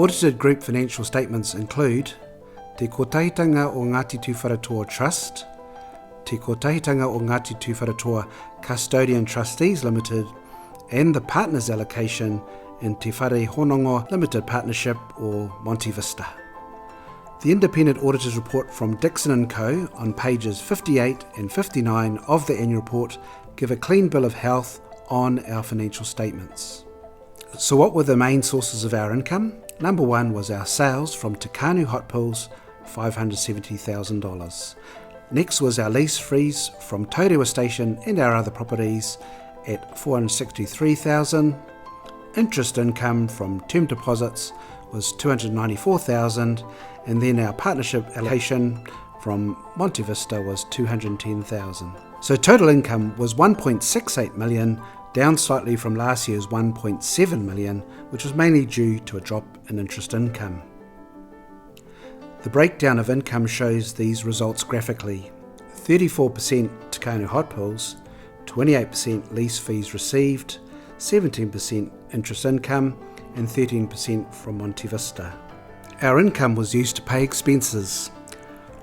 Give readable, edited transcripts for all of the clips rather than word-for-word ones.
audited group financial statements include Te Kotahitanga o Ngāti Tuwharetoa Trust, Te Kotahitanga o Ngāti Tuwharetoa Custodian Trustees Limited, and the partners allocation in Te Whare Honongo Limited Partnership or Monte Vista. The independent auditor's report from Dixon & Co. on pages 58 and 59 of the annual report give a clean bill of health on our financial statements. So what were the main sources of our income? Number one was our sales from TKNT Hot Pools, $570,000. Next was our lease fees from Taurewa Station and our other properties at $463,000. Interest income from term deposits was $294,000, and then our partnership allocation from Monte Vista was $210,000. So total income was $1.68 million, down slightly from last year's $1.7 million, which was mainly due to a drop in interest income. The breakdown of income shows these results graphically. 34% TKNT Hot Pools, 28% lease fees received, 17% interest income, and 13% from Monte Vista. Our income was used to pay expenses: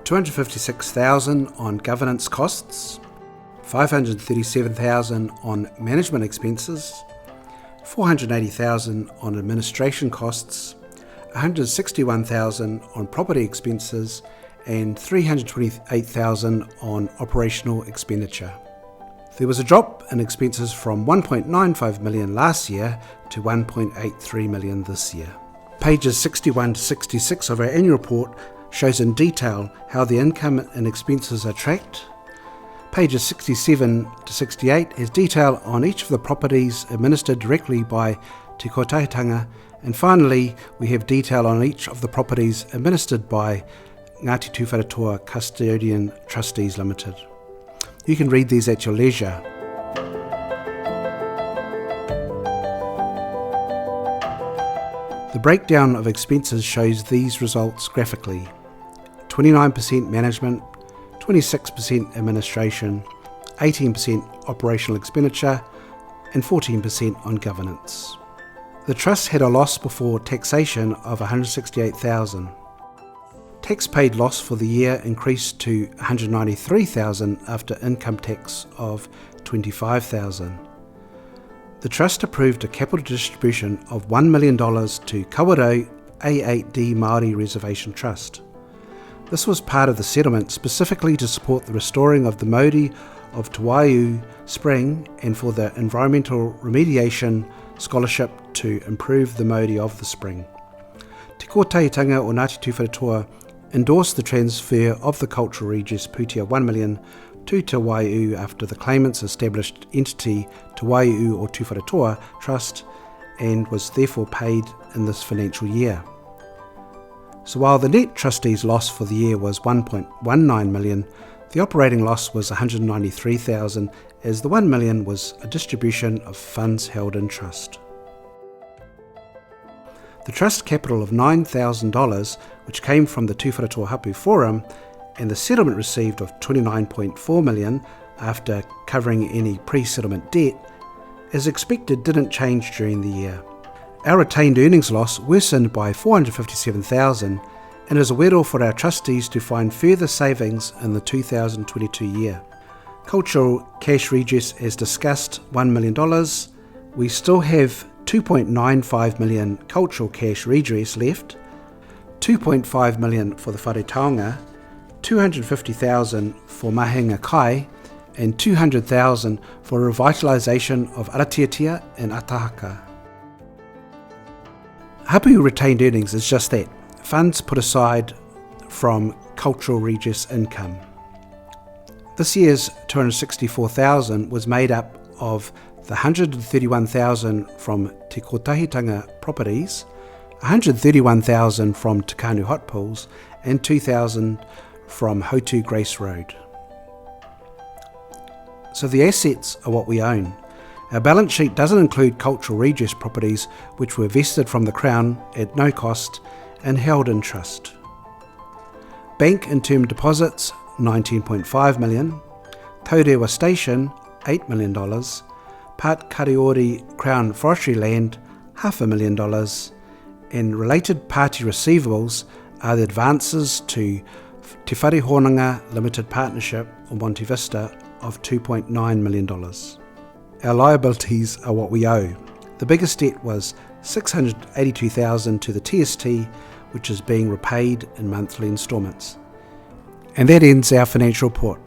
$256,000 on governance costs, $537,000 on management expenses, $480,000 on administration costs, $161,000 on property expenses, and $328,000 on operational expenditure. There was a drop in expenses from $1.95 million last year to $1.83 million this year. Pages 61 to 66 of our annual report shows in detail how the income and expenses are tracked. Pages 67 to 68 has detail on each of the properties administered directly by Te Kotahitanga, and finally we have detail on each of the properties administered by Ngāti Tuwharetoa Custodian Trustees Limited. You can read these at your leisure. The breakdown of expenses shows these results graphically: 29% management, 26% administration, 18% operational expenditure, and 14% on governance. The trust had a loss before taxation of $168,000. Tax paid loss for the year increased to $193,000 after income tax of $25,000. The trust approved a capital distribution of $1 million to Kawerau A8D Māori Reservation Trust. This was part of the settlement specifically to support the restoring of the mauri of Te Waiū Spring and for the environmental remediation scholarship to improve the mauri of the spring. Te Kotahitanga o Ngāti Tuwharetoa endorsed the transfer of the cultural regis putia $1 million to Te Waiū after the claimant's established entity Te Waiū o Tuwharetoa Trust, and was therefore paid in this financial year. So while the net trustees' loss for the year was $1.19 million, the operating loss was $193,000, as the $1 million was a distribution of funds held in trust. The trust capital of $9,000, which came from the Tuwharetoa Hapu Forum, and the settlement received of $29.4 million after covering any pre-settlement debt, as expected didn't change during the year. Our retained earnings loss worsened by $457,000, and is a wero for our trustees to find further savings in the 2022 year. Cultural cash regis, as discussed, $1 million. We still have $2.95 million cultural cash redress left, $2.5 million for the whare taonga, $250,000 for mahenga kai, and $200,000 for revitalisation of Aratiatia and Atahaka. Hapu retained earnings is just that, funds put aside from cultural regis income. This year's $264,000 was made up of the $131,000 from Te Kotahitanga properties, $131,000 from TKNT Hot Pools, and $2,000 from Hotu Grace Road. So the assets are what we own. Our balance sheet doesn't include cultural redress properties which were vested from the Crown at no cost and held in trust. Bank and term deposits, $19.5 million, Taurewa Station, $8 million, Part Kariori Crown Forestry Land, $500,000, and related party receivables are the advances to Te Whare Honanga Limited Partnership or Monte Vista of $2.9 million. Our liabilities are what we owe. The biggest debt was $682,000 to the TST, which is being repaid in monthly instalments. And that ends our financial report.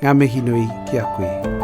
Ngā mihi nui ki a koe.